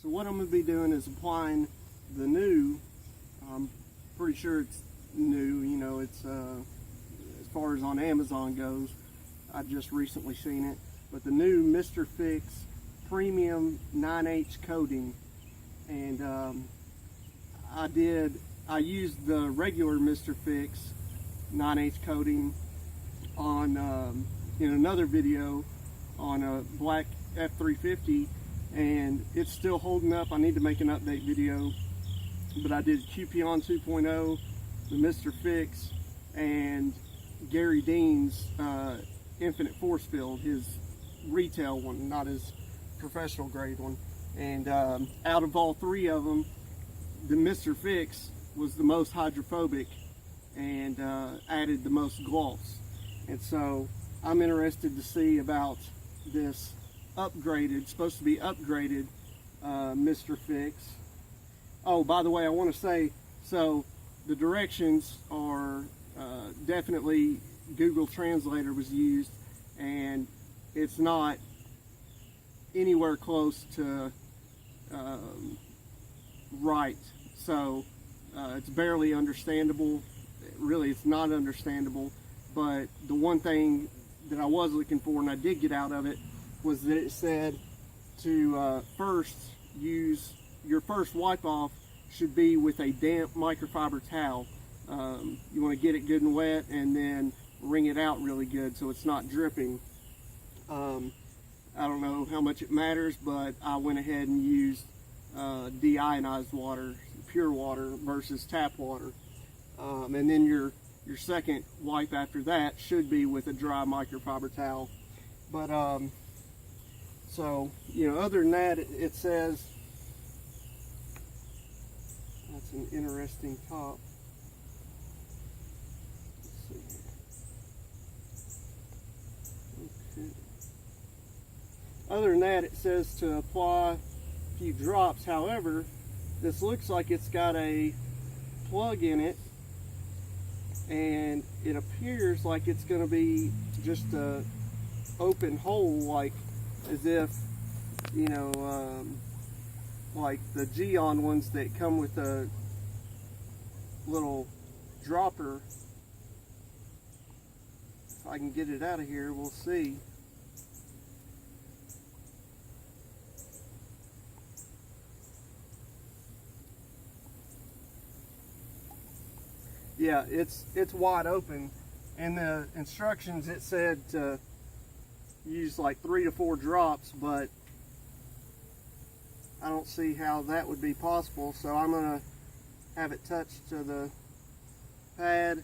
So what I'm going to be doing is applying the new, I'm pretty sure it's new, you know, it's as far as on Amazon goes, I just recently seen it, but the new Mr. Fix Premium 9H coating. And I used the regular Mr. Fix 9H coating on in another video on a black F350, and it's still holding up. I need to make an update video, but I did Cupion 2.0, the Mr. Fix, and Gary Dean's Infinite Force Field, his retail one, not his professional grade one. And out of all three of them, the Mr. Fix was the most hydrophobic and added the most gloss. And so I'm interested to see about this upgraded, supposed to be upgraded Mr. Fix. Oh, by the way, I want to say, so the directions are definitely Google Translator was used, and it's not anywhere close to right. So it's barely understandable. Really, it's not understandable. But the one thing that I was looking for, and I did get out of it, was that it said to first use, your first wipe off should be with a damp microfiber towel. You want to get it good and wet, and then wring it out really good so it's not dripping. I don't know how much it matters, but I went ahead and used deionized water, pure water versus tap water. And then your second wipe after that should be with a dry microfiber towel. But so, you know, other than that, it says, that's an interesting top. Let's see here. Okay. Other than that, it says to apply a few drops. However, this looks like it's got a plug in it, and it appears like it's going to be just a open hole, like as if, you know, like the Geon ones that come with a little dropper. If I can get it out of here, we'll see. Yeah, it's wide open. In the instructions it said to use like 3 to 4 drops, but I don't see how that would be possible, so I'm gonna have it touched to the pad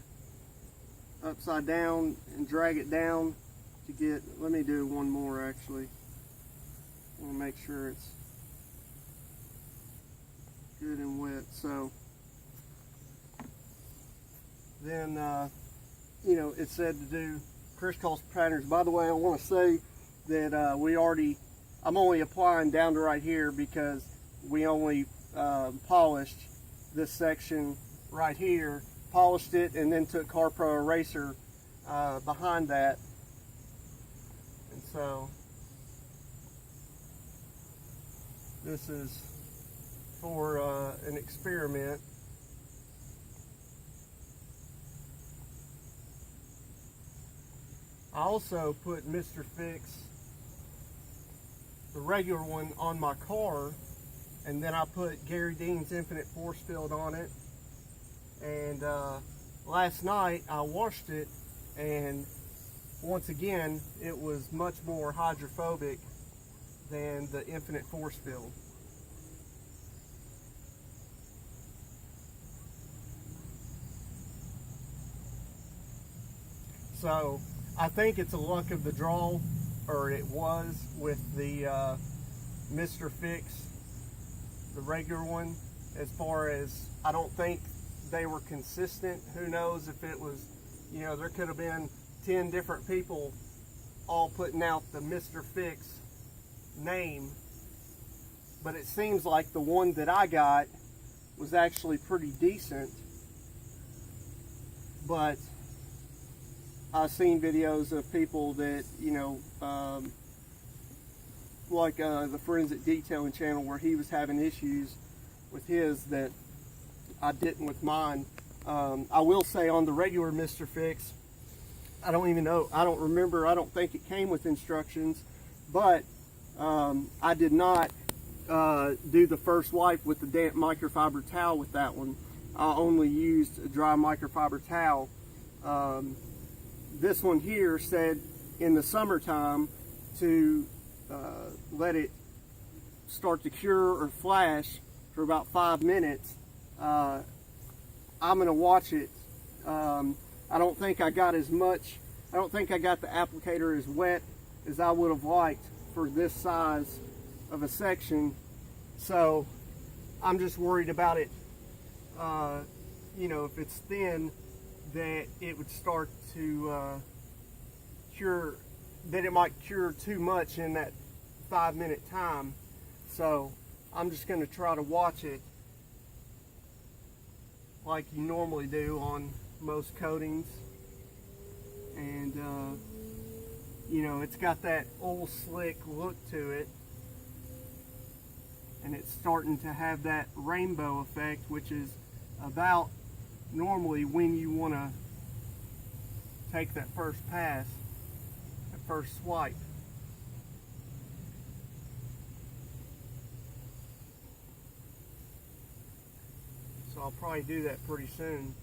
upside down and drag it down to get, let me do one more actually. I want to make sure it's good and wet. So then, you know, it said to do crisscross patterns. By the way, I want to say that I'm only applying down to right here because we only polished this section right here, polished it, and then took CarPro Eraser behind that. And so this is for an experiment. I also put Mr. Fix, the regular one, on my car, and then I put Gary Dean's Infinite Force Field on it. And last night I washed it, and once again it was much more hydrophobic than the Infinite Force Field. So I think it's a luck of the draw, or it was with the Mr. Fix, the regular one, as far as, I don't think they were consistent. Who knows if it was, you know, there could have been 10 different people all putting out the Mr. Fix name, but it seems like the one that I got was actually pretty decent. But I've seen videos of people that, you know, like the forensic detailing channel, where he was having issues with his that I didn't with mine. I will say on the regular Mr. Fix, I don't even know, I don't remember, I don't think it came with instructions, but I did not do the first wipe with the damp microfiber towel with that one. I only used a dry microfiber towel. This one here said in the summertime to let it start to cure or flash for about 5 minutes. I'm going to watch it. I don't think I got as much, I don't think I got the applicator as wet as I would have liked for this size of a section. So I'm just worried about it, you know, if it's thin, that it would start to cure, that it might cure too much in that 5 minute time. So I'm just going to try to watch it like you normally do on most coatings. And you know, it's got that old slick look to it, and it's starting to have that rainbow effect, which is about normally when you want to take that first pass, that first swipe. So I'll probably do that pretty soon.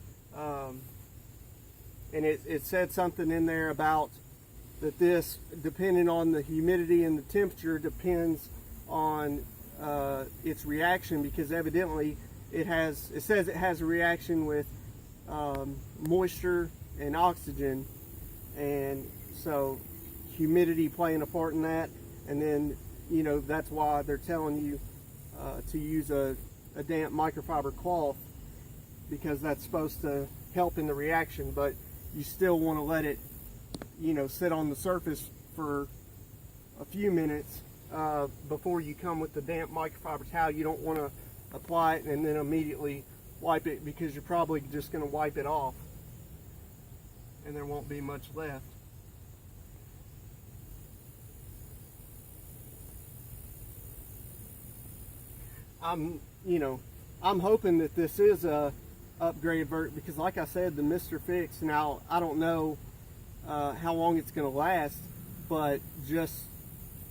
And it said something in there about that this, depending on the humidity and the temperature, depends on its reaction, because evidently it says it has a reaction with moisture and oxygen, and so humidity playing a part in that. And then, you know, that's why they're telling you to use a damp microfiber cloth, because that's supposed to help in the reaction. But you still want to let it, you know, sit on the surface for a few minutes before you come with the damp microfiber towel. You don't want to apply it and then immediately wipe it, because you're probably just going to wipe it off and there won't be much left. I'm hoping that this is a upgraded version, because like I said, the Mr. Fix, now I don't know how long it's going to last, but just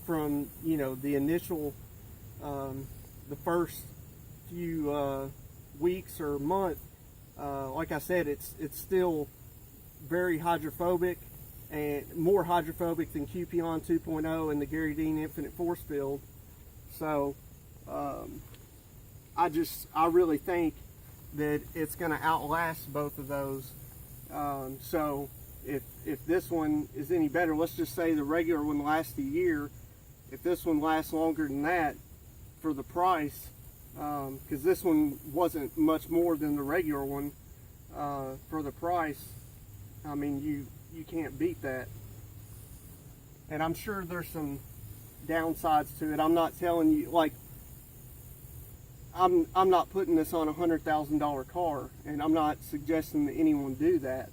from, you know, the initial the first few weeks or month, like I said, it's still very hydrophobic, and more hydrophobic than Cupion 2.0 and the Gary Dean Infinite Force Field. So I really think that it's going to outlast both of those. So if this one is any better, let's just say the regular one lasts a year. If this one lasts longer than that for the price, because this one wasn't much more than the regular one, for the price, I mean, you can't beat that. And I'm sure there's some downsides to it. I'm not telling you, like, I'm not putting this on a $100,000 car, and I'm not suggesting that anyone do that.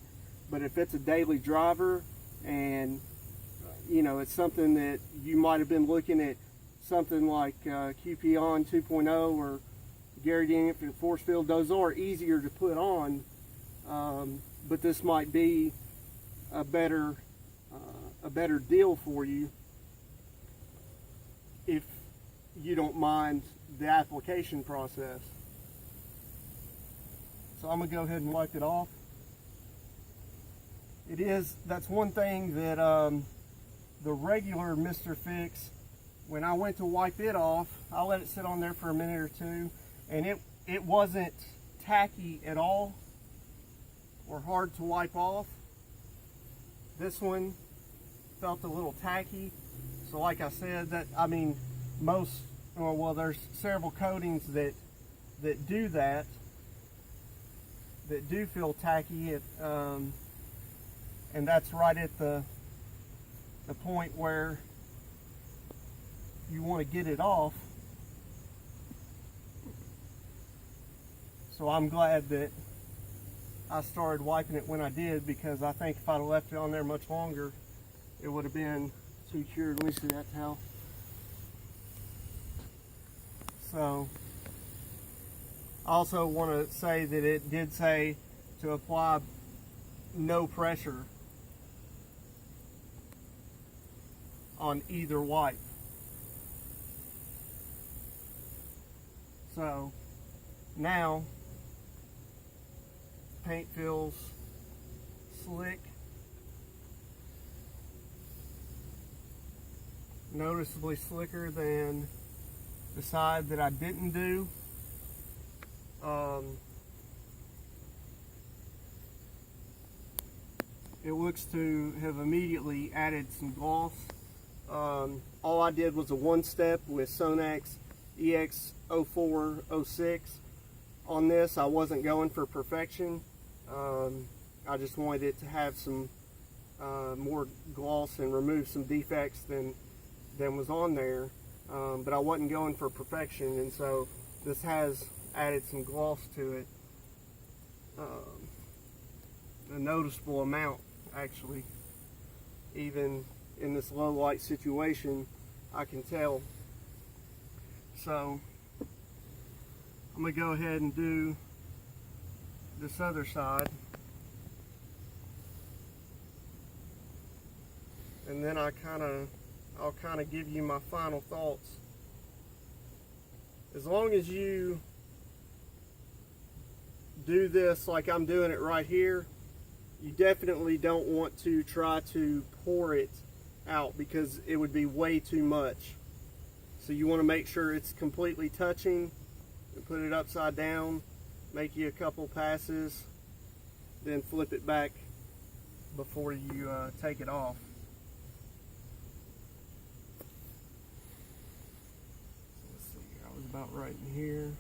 But if it's a daily driver, and you know, it's something that you might have been looking at, something like Cupion 2.0 or Gary Dean Infinite Force Field, those are easier to put on, but this might be a better deal for you if you don't mind the application process. So I'm gonna go ahead and wipe it off. That's one thing that the regular Mr. Fix, when I went to wipe it off, I let it sit on there for a minute or two, and it wasn't tacky at all or hard to wipe off. This one felt a little tacky. So like I said, that, I mean, well, there's several coatings that do that do feel tacky, and that's right at the point where you want to get it off. So I'm glad that I started wiping it when I did, because I think if I'd have left it on there much longer, it would have been too cured. Let me see that towel. So I also want to say that it did say to apply no pressure on either wipe. So now paint feels slick, noticeably slicker than the side that I didn't do. It looks to have immediately added some gloss. All I did was a one-step with Sonax EX0406 on this. I wasn't going for perfection. I just wanted it to have some more gloss and remove some defects than was on there. But I wasn't going for perfection, and so this has added some gloss to it. A noticeable amount, actually. Even in this low light situation, I can tell. So I'm gonna go ahead and do this other side, and then I'll kind of give you my final thoughts. As long as you do this like I'm doing it right here, you definitely don't want to try to pour it out because it would be way too much. So you want to make sure it's completely touching, and put it upside down, make you a couple passes, then flip it back before you take it off. So let's see, I was about right in here.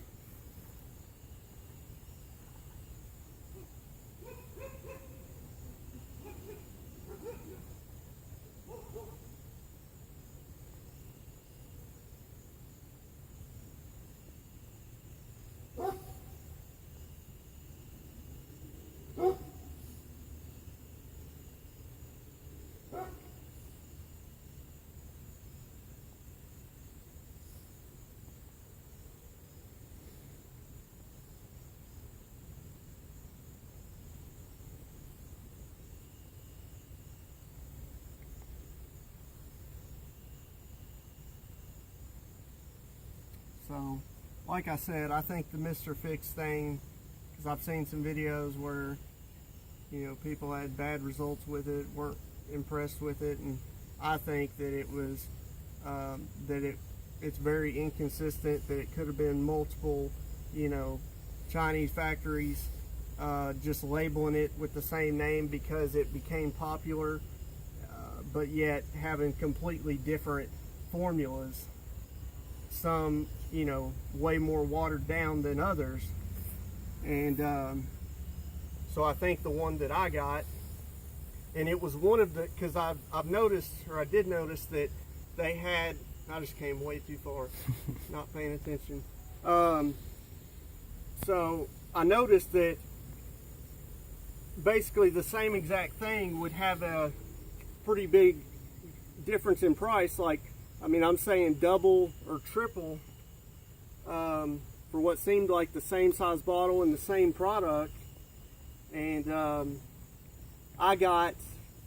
So, like I said, I think the Mr. Fix thing, because I've seen some videos where, you know, people had bad results with it, weren't impressed with it, and I think that it was, it's very inconsistent, that it could have been multiple, you know, Chinese factories just labeling it with the same name because it became popular, but yet having completely different formulas. Some, you know, way more watered down than others, and so I think the one that I got, and it was one of the, because I've noticed, or I did notice that they had, I just came way too far, not paying attention. So I noticed that basically the same exact thing would have a pretty big difference in price. Like, I mean, I'm saying double or triple for what seemed like the same size bottle and the same product. And I got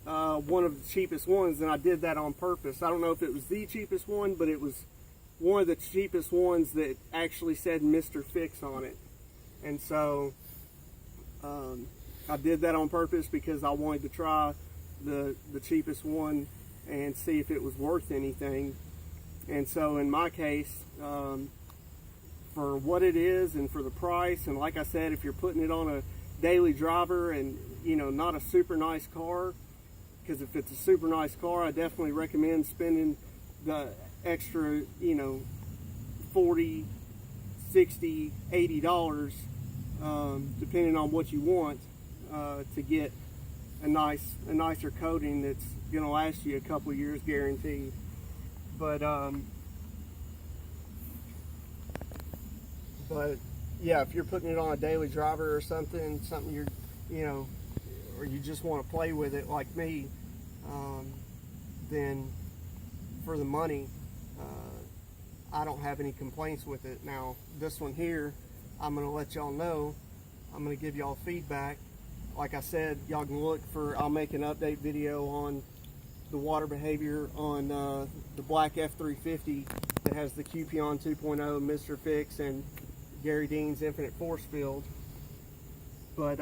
one of the cheapest ones, and I did that on purpose. I don't know if it was the cheapest one, but it was one of the cheapest ones that actually said Mr. Fix on it. And so I did that on purpose because I wanted to try the cheapest one and see if it was worth anything. And so in my case, for what it is and for the price, and like I said, if you're putting it on a daily driver and, you know, not a super nice car, because if it's a super nice car, I definitely recommend spending the extra, you know, $40, $60, $80, depending on what you want, to get a nicer coating that's going to last you a couple years guaranteed. But yeah, if you're putting it on a daily driver or something you're, you know, or you just want to play with it like me, then for the money, I don't have any complaints with it. Now this one here, I'm gonna let y'all know. I'm gonna give y'all feedback. Like I said, y'all can look for, I'll make an update video on the water behavior on the black F350 that has the Cupion 2.0, Mr. Fix, and Gary Dean's Infinite Force Field. But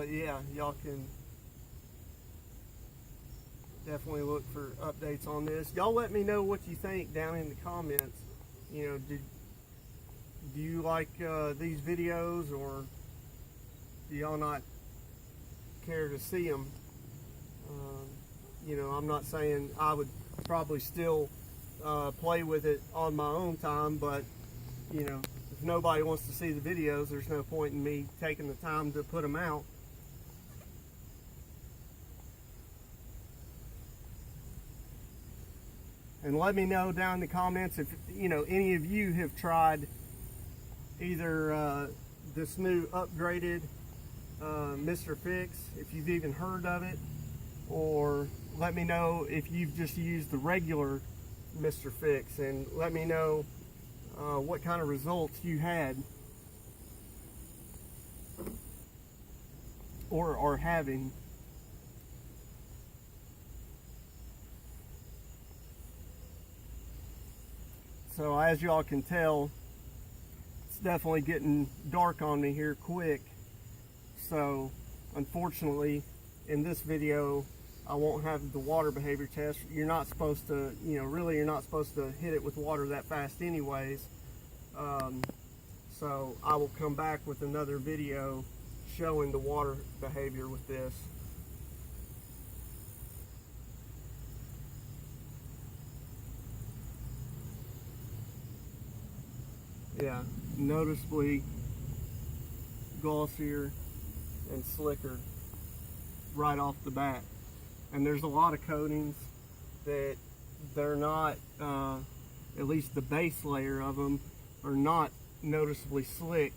yeah, y'all can definitely look for updates on this. Y'all let me know what you think down in the comments. You know, do you like these videos, or do y'all not care to see them? You know, I'm not saying I would probably still play with it on my own time, but you know, if nobody wants to see the videos, there's no point in me taking the time to put them out. And let me know down in the comments if, you know, any of you have tried either this new upgraded Mr. Fix, if you've even heard of it, or let me know if you've just used the regular Mr. Fix, and let me know what kind of results you had or are having. So as y'all can tell, it's definitely getting dark on me here quick. So unfortunately, in this video, I won't have the water behavior test. You're not supposed to, you know, really you're not supposed to hit it with water that fast anyways. So I will come back with another video showing the water behavior with this. Yeah, noticeably glossier and slicker right off the bat. And there's a lot of coatings that they're not, at least the base layer of them, are not noticeably slick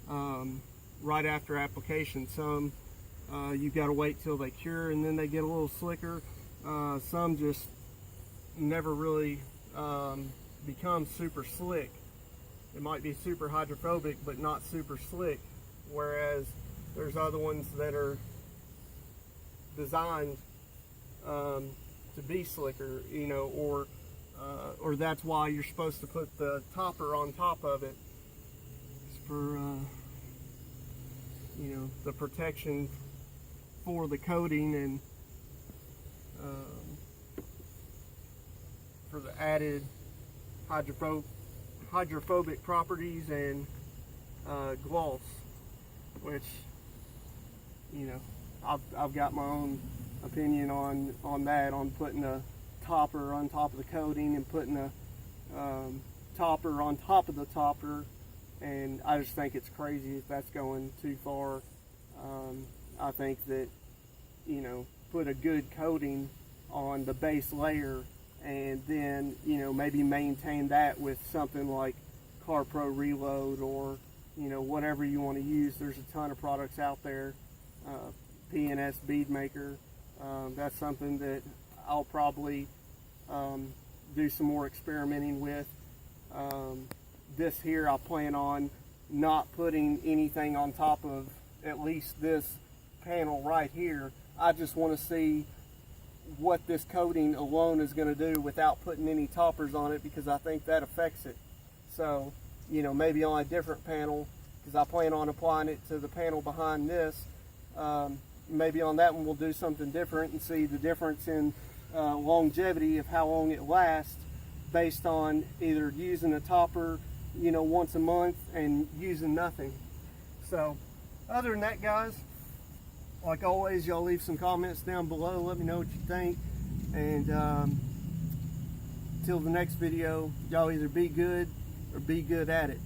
right after application. Some you've got to wait till they cure and then they get a little slicker. Some just never really become super slick. It might be super hydrophobic but not super slick, whereas there's other ones that are designed to be slicker, you know, or that's why you're supposed to put the topper on top of it. It's for you know, the protection for the coating and for the added hydrophobic properties and gloss, which, you know, I've got my own opinion on that, on putting a topper on top of the coating and putting a topper on top of the topper, and I just think it's crazy if that's going too far. I think that, you know, put a good coating on the base layer and then, you know, maybe maintain that with something like CarPro Reload, or, you know, whatever you want to use. There's a ton of products out there. PNS Bead Maker, that's something that I'll probably do some more experimenting with. This here, I plan on not putting anything on top of at least this panel right here. I just want to see what this coating alone is going to do without putting any toppers on it, because I think that affects it. So, you know, maybe on a different panel, because I plan on applying it to the panel behind this. Maybe on that one we'll do something different and see the difference in longevity of how long it lasts, based on either using a topper, you know, once a month and using nothing. So other than that, guys, like always, y'all leave some comments down below. Let me know what you think. And till the next video, y'all either be good or be good at it.